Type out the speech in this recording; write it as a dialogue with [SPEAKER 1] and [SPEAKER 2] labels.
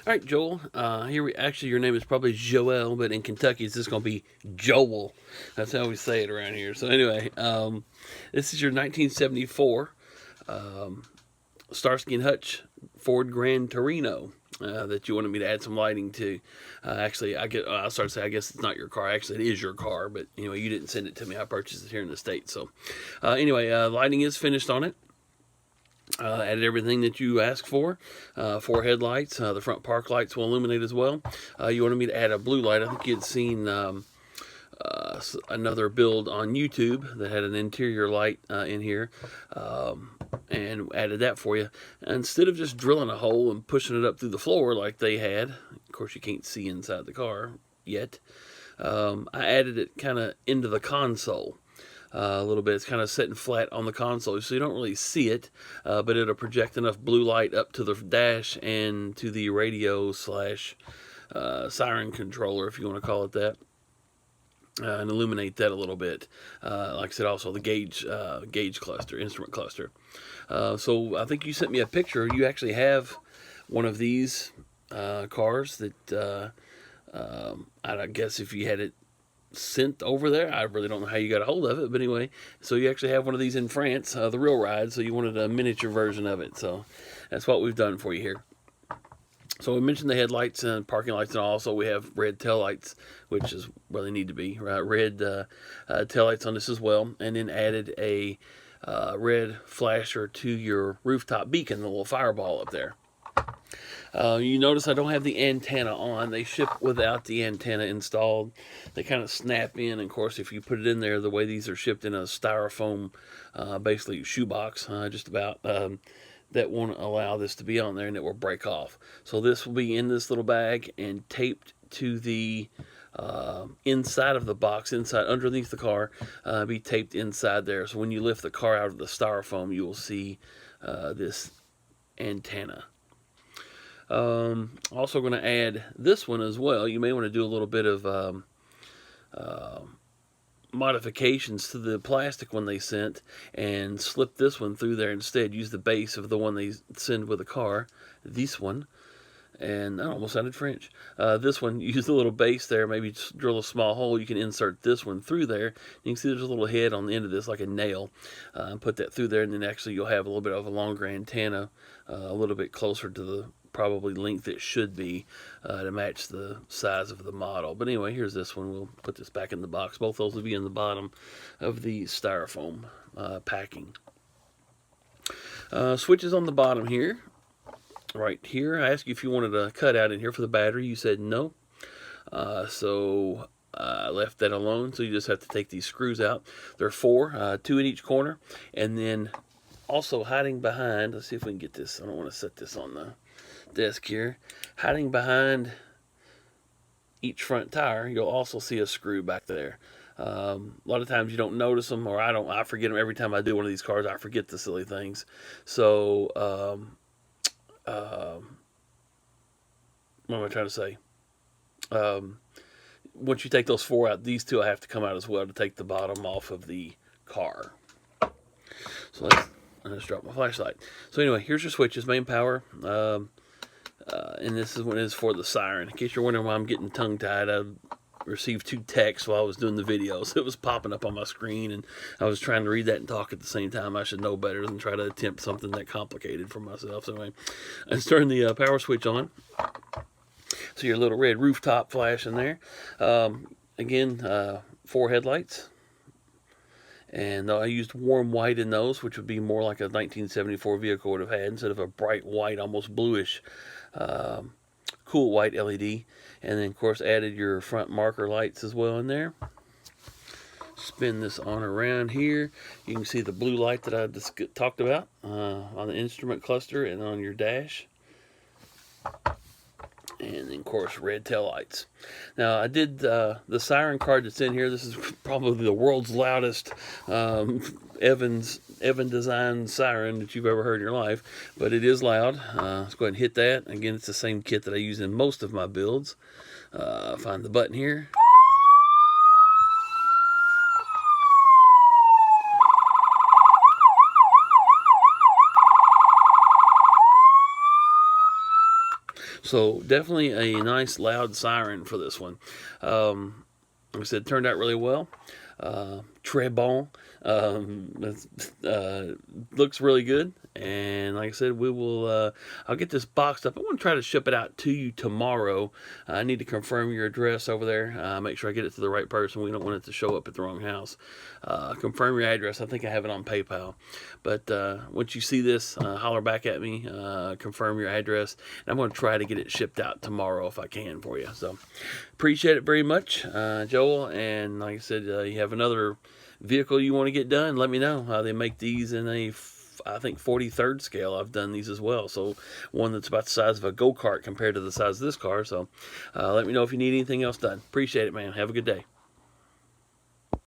[SPEAKER 1] All right, Joel. Actually, your name is probably Joel, but in Kentucky, it's just going to be Joel. That's how we say it around here. So anyway, this is your 1974 um, Starsky and Hutch Ford Gran Torino that you wanted me to add some lighting to. Actually, I'll start to say I guess it's not your car. Actually, it is your car, but anyway, you didn't send it to me. I purchased it here in the States. So anyway, lighting is finished on it. Added everything that you asked for. Four headlights. The front park lights will illuminate as well. You wanted me to add a blue light. I think you'd seen another build on YouTube that had an interior light in here, and added that for you. Instead of just drilling a hole and pushing it up through the floor like they had, of course you can't see inside the car yet, I added it kind of into the console. A little bit. It's kind of sitting flat on the console, so you don't really see it, but it'll project enough blue light up to the dash and to the radio slash siren controller, if you want to call it that, and illuminate that a little bit. Like I said, also the gauge cluster, instrument cluster. So I think you sent me a picture. You actually have one of these cars that I guess if you had it sent over there, I really don't know how you got a hold of it, but anyway, so you actually have one of these in France, the real ride, so you wanted a miniature version of it, so that's what we've done for you here. So we mentioned the headlights and parking lights, and also we have red tail lights, which is where they need to be, right? Red tail lights on this as well, and then added a red flasher to your rooftop beacon, the little fireball up there. You notice I don't have the antenna on. They ship without the antenna installed. They kind of snap in. And of course, if you put it in there, the way these are shipped in a styrofoam, basically shoebox, just about, that won't allow this to be on there, and it will break off. So this will be in this little bag and taped to the inside of the box, inside underneath the car, be taped inside there. So when you lift the car out of the styrofoam, you will see this antenna. Also going to add this one as well. You may want to do a little bit of modifications to the plastic one they sent and slip this one through there instead. Use the base of the one they send with the car, this one, and that almost sounded French. This one, use the little base there, maybe just drill a small hole. You can insert this one through there. You can see there's a little head on the end of this like a nail. Put that through there, and then actually you'll have a little bit of a longer antenna, a little bit closer to the probably length it should be to match the size of the model. But anyway, here's this one. We'll put this back in the box. Both those will be in the bottom of the styrofoam packing. Switches on the bottom here. Right here, I asked you if you wanted a cutout in here for the battery. You said no. So I left that alone. So you just have to take these screws out. There are four, two in each corner. And then also hiding behind, let's see if we can get this. I don't want to set this on the desk here. Hiding behind each front tire, you'll also see a screw back there. A lot of times you don't notice them, or I forget them every time I do one of these cars. I forget the silly things. So what am I trying to say? Once you take those four out, these two have to come out as well to take the bottom off of the car. So I just dropped my flashlight. So anyway, here's your switches, main power, and this is one is for the siren. In case you're wondering why I'm getting tongue-tied, I received two texts while I was doing the video, so it was popping up on my screen, and I was trying to read that and talk at the same time. I should know better than try to attempt something that complicated for myself. So anyway, let's turn the power switch on. So your little red rooftop flash in there. Again, four headlights. And I used warm white in those, which would be more like a 1974 vehicle would have had, instead of a bright white, almost bluish, cool white LED. And then, of course, added your front marker lights as well in there. Spin this on around here. You can see the blue light that I just talked about on the instrument cluster and on your dash. And then, of course, red tail lights. Now, I did the siren card that's in here. This is probably the world's loudest Evan Designs siren that you've ever heard in your life. But it is loud. Let's go ahead and hit that. Again, it's the same kit that I use in most of my builds. Find the button here. So definitely a nice loud siren for this one. Like I said, turned out really well. Très bon. Looks really good. And like I said, we will. I'll get this boxed up. I want to try to ship it out to you tomorrow. I need to confirm your address over there. Make sure I get it to the right person. We don't want it to show up at the wrong house. Confirm your address. I think I have it on PayPal. But once you see this, holler back at me. Confirm your address. And I'm going to try to get it shipped out tomorrow if I can for you. So appreciate it very much, Joel. And like I said, you have another vehicle you want to get done, let me know. They make these in a, I think, 43rd scale. I've done these as well. So one that's about the size of a go-kart compared to the size of this car. So let me know if you need anything else done. Appreciate it, man. Have a good day.